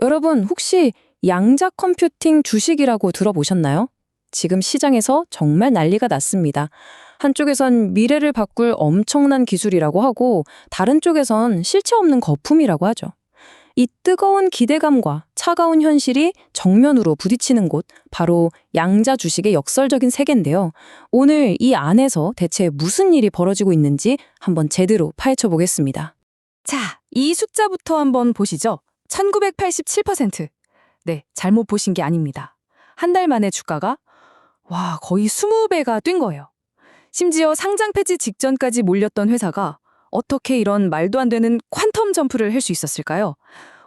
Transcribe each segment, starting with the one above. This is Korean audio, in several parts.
여러분, 혹시 양자 컴퓨팅 주식이라고 들어보셨나요? 지금 시장에서 정말 난리가 났습니다. 한쪽에선 미래를 바꿀 엄청난 기술이라고 하고, 다른 쪽에선 실체 없는 거품이라고 하죠. 이 뜨거운 기대감과 차가운 현실이 정면으로 부딪히는 곳, 바로 양자 주식의 역설적인 세계인데요. 오늘 이 안에서 대체 무슨 일이 벌어지고 있는지 한번 제대로 파헤쳐 보겠습니다. 자, 이 숫자부터 한번 보시죠. 1987%. 네, 잘못 보신 게 아닙니다. 한 달 만에 주가가 거의 20배가 뛴 거예요. 심지어 상장 폐지 직전까지 몰렸던 회사가 어떻게 이런 말도 안 되는 퀀텀 점프를 할 수 있었을까요?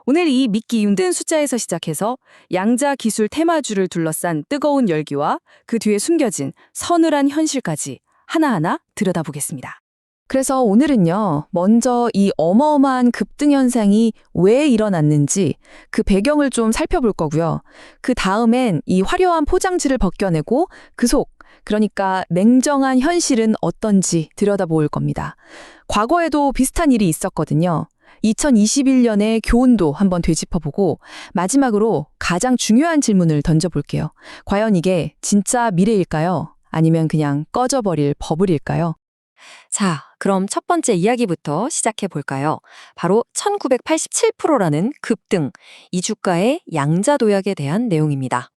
오늘 이 믿기 힘든 숫자에서 시작해서 양자 기술 테마주를 둘러싼 뜨거운 열기와 그 뒤에 숨겨진 서늘한 현실까지 하나하나 들여다보겠습니다. 그래서 오늘은요, 먼저 이 어마어마한 급등 현상이 왜 일어났는지 그 배경을 좀 살펴볼 거고요. 그 다음엔 이 화려한 포장지를 벗겨내고 그 속, 그러니까 냉정한 현실은 어떤지 들여다볼 겁니다. 과거에도 비슷한 일이 있었거든요. 2021년의 교훈도 한번 되짚어보고 마지막으로 가장 중요한 질문을 던져볼게요. 과연 이게 진짜 미래일까요? 아니면 그냥 꺼져버릴 버블일까요? 자, 그럼 첫 번째 이야기부터 시작해 볼까요? 바로 1987%라는 급등, 이 주가의 양자 도약에 대한 내용입니다.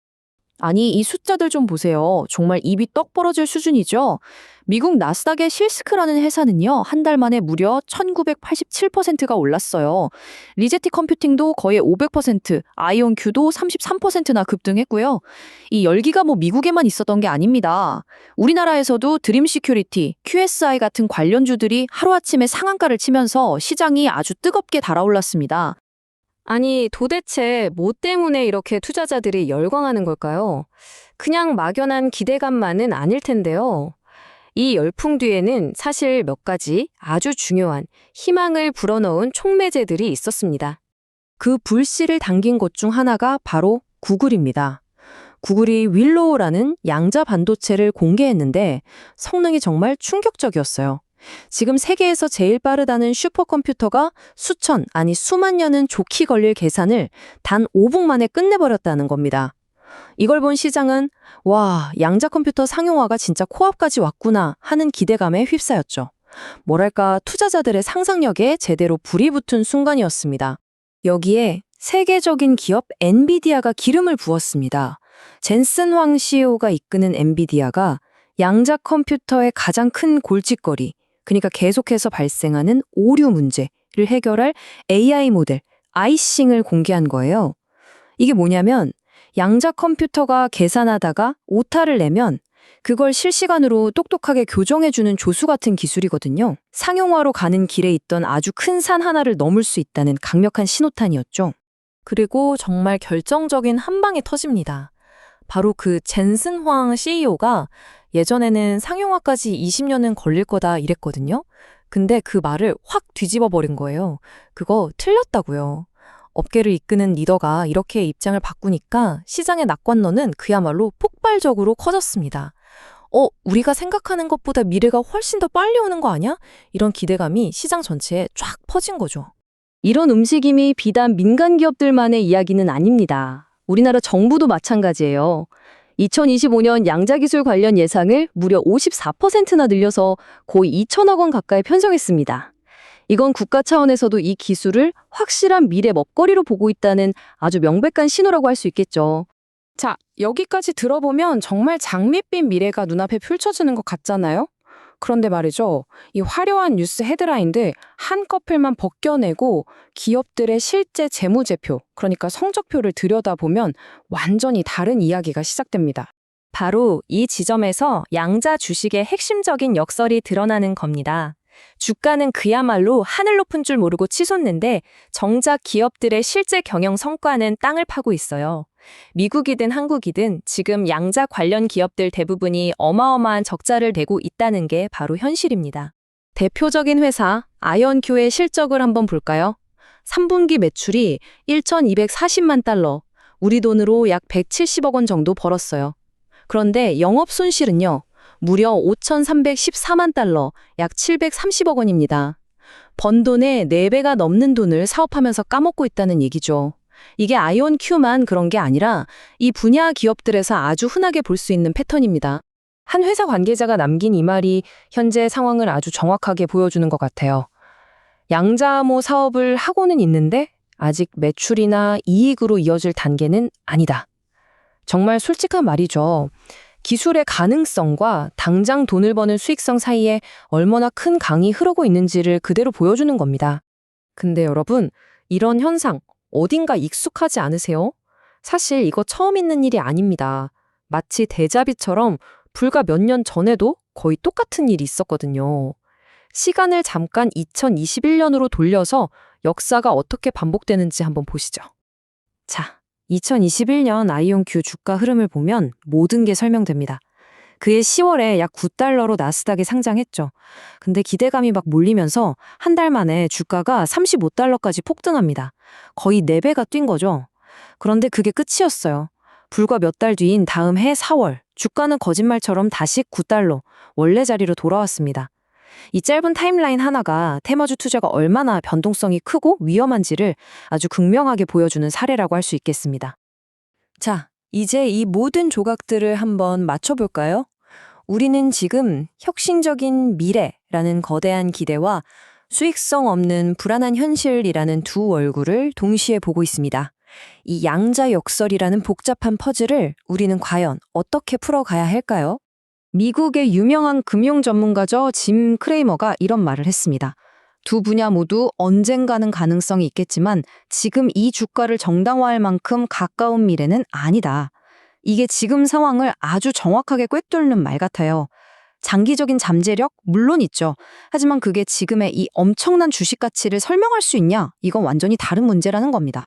아니, 이 숫자들 좀 보세요. 정말 입이 떡 벌어질 수준이죠? 미국 나스닥의 실스크라는 회사는요, 한 달 만에 무려 1987%가 올랐어요. 리제티 컴퓨팅도 거의 500%, 아이온큐도 33%나 급등했고요. 이 열기가 미국에만 있었던 게 아닙니다. 우리나라에서도 드림 시큐리티, QSI 같은 관련주들이 하루아침에 상한가를 치면서 시장이 아주 뜨겁게 달아올랐습니다. 아니, 도대체 뭐 때문에 이렇게 투자자들이 열광하는 걸까요? 그냥 막연한 기대감만은 아닐 텐데요. 이 열풍 뒤에는 사실 몇 가지 아주 중요한 희망을 불어넣은 촉매제들이 있었습니다. 그 불씨를 당긴 것 중 하나가 바로 구글입니다. 구글이 윌로우라는 양자 반도체를 공개했는데 성능이 정말 충격적이었어요. 지금 세계에서 제일 빠르다는 슈퍼컴퓨터가 수천, 아니 수만 년은 좋게 걸릴 계산을 단 5분 만에 끝내버렸다는 겁니다. 이걸 본 시장은 와, 양자 컴퓨터 상용화가 진짜 코앞까지 왔구나 하는 기대감에 휩싸였죠. 뭐랄까, 투자자들의 상상력에 제대로 불이 붙은 순간이었습니다. 여기에 세계적인 기업 엔비디아가 기름을 부었습니다. 젠슨 황 CEO가 이끄는 엔비디아가 양자 컴퓨터의 가장 큰 골칫거리, 그러니까 계속해서 발생하는 오류 문제를 해결할 AI 모델, 아이싱을 공개한 거예요. 이게 뭐냐면 양자 컴퓨터가 계산하다가 오타를 내면 그걸 실시간으로 똑똑하게 교정해주는 조수 같은 기술이거든요. 상용화로 가는 길에 있던 아주 큰 산 하나를 넘을 수 있다는 강력한 신호탄이었죠. 그리고 정말 결정적인 한 방이 터집니다. 바로 그 젠슨 황 CEO가 예전에는 상용화까지 20년은 걸릴 거다 이랬거든요. 근데 그 말을 확 뒤집어 버린 거예요. 그거 틀렸다고요. 업계를 이끄는 리더가 이렇게 입장을 바꾸니까 시장의 낙관론은 그야말로 폭발적으로 커졌습니다. 우리가 생각하는 것보다 미래가 훨씬 더 빨리 오는 거 아니야? 이런 기대감이 시장 전체에 쫙 퍼진 거죠. 이런 움직임이 비단 민간 기업들만의 이야기는 아닙니다. 우리나라 정부도 마찬가지예요. 2025년 양자기술 관련 예상을 무려 54%나 늘려서 거의 2천억 원 가까이 편성했습니다. 이건 국가 차원에서도 이 기술을 확실한 미래 먹거리로 보고 있다는 아주 명백한 신호라고 할 수 있겠죠. 자, 여기까지 들어보면 정말 장밋빛 미래가 눈앞에 펼쳐지는 것 같잖아요? 그런데 말이죠. 이 화려한 뉴스 헤드라인들 한꺼풀만 벗겨내고 기업들의 실제 재무제표, 그러니까 성적표를 들여다보면 완전히 다른 이야기가 시작됩니다. 바로 이 지점에서 양자 주식의 핵심적인 역설이 드러나는 겁니다. 주가는 그야말로 하늘 높은 줄 모르고 치솟는데 정작 기업들의 실제 경영 성과는 땅을 파고 있어요. 미국이든 한국이든 지금 양자 관련 기업들 대부분이 어마어마한 적자를 내고 있다는 게 바로 현실입니다. 대표적인 회사 아이온큐의 실적을 한번 볼까요? 3분기 매출이 1,240만 달러, 우리 돈으로 약 170억 원 정도 벌었어요. 그런데 영업 손실은요, 무려 5,314만 달러, 약 730억 원입니다. 번 돈의 4배가 넘는 돈을 사업하면서 까먹고 있다는 얘기죠. 이게 아이온큐만 그런 게 아니라 이 분야 기업들에서 아주 흔하게 볼 수 있는 패턴입니다. 한 회사 관계자가 남긴 이 말이 현재 상황을 아주 정확하게 보여주는 것 같아요. 양자암호 사업을 하고는 있는데 아직 매출이나 이익으로 이어질 단계는 아니다. 정말 솔직한 말이죠. 기술의 가능성과 당장 돈을 버는 수익성 사이에 얼마나 큰 강이 흐르고 있는지를 그대로 보여주는 겁니다. 근데 여러분, 이런 현상 어딘가 익숙하지 않으세요? 사실 이거 처음 있는 일이 아닙니다. 마치 데자비처럼 불과 몇 년 전에도 거의 똑같은 일이 있었거든요. 시간을 잠깐 2021년으로 돌려서 역사가 어떻게 반복되는지 한번 보시죠. 자, 2021년 아이온큐 주가 흐름을 보면 모든 게 설명됩니다. 그해 10월에 약 9달러로 나스닥에 상장했죠. 근데 기대감이 막 몰리면서 한 달 만에 주가가 35달러까지 폭등합니다. 거의 4배가 뛴 거죠. 그런데 그게 끝이었어요. 불과 몇 달 뒤인 다음 해 4월, 주가는 거짓말처럼 다시 9달러, 원래 자리로 돌아왔습니다. 이 짧은 타임라인 하나가 테마주 투자가 얼마나 변동성이 크고 위험한지를 아주 극명하게 보여주는 사례라고 할 수 있겠습니다. 자, 이제 이 모든 조각들을 한번 맞춰볼까요? 우리는 지금 혁신적인 미래라는 거대한 기대와 수익성 없는 불안한 현실이라는 두 얼굴을 동시에 보고 있습니다. 이 양자역설이라는 복잡한 퍼즐을 우리는 과연 어떻게 풀어가야 할까요? 미국의 유명한 금융 전문가죠. 짐 크레이머가 이런 말을 했습니다. 두 분야 모두 언젠가는 가능성이 있겠지만 지금 이 주가를 정당화할 만큼 가까운 미래는 아니다. 이게 지금 상황을 아주 정확하게 꿰뚫는 말 같아요. 장기적인 잠재력? 물론 있죠. 하지만 그게 지금의 이 엄청난 주식 가치를 설명할 수 있냐? 이건 완전히 다른 문제라는 겁니다.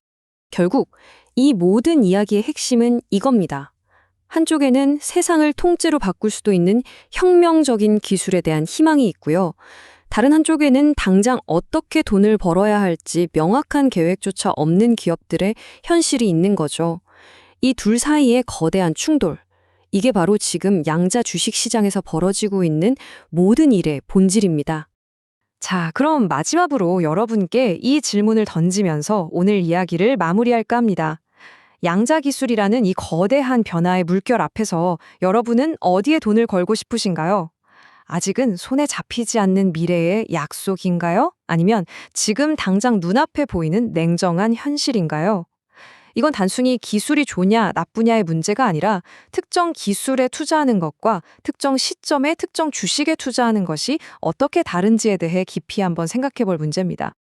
결국 이 모든 이야기의 핵심은 이겁니다. 한쪽에는 세상을 통째로 바꿀 수도 있는 혁명적인 기술에 대한 희망이 있고요. 다른 한쪽에는 당장 어떻게 돈을 벌어야 할지 명확한 계획조차 없는 기업들의 현실이 있는 거죠. 이 둘 사이의 거대한 충돌. 이게 바로 지금 양자 주식 시장에서 벌어지고 있는 모든 일의 본질입니다. 자, 그럼 마지막으로 여러분께 이 질문을 던지면서 오늘 이야기를 마무리할까 합니다. 양자 기술이라는 이 거대한 변화의 물결 앞에서 여러분은 어디에 돈을 걸고 싶으신가요? 아직은 손에 잡히지 않는 미래의 약속인가요? 아니면 지금 당장 눈앞에 보이는 냉정한 현실인가요? 이건 단순히 기술이 좋냐 나쁘냐의 문제가 아니라 특정 기술에 투자하는 것과 특정 시점에 특정 주식에 투자하는 것이 어떻게 다른지에 대해 깊이 한번 생각해 볼 문제입니다.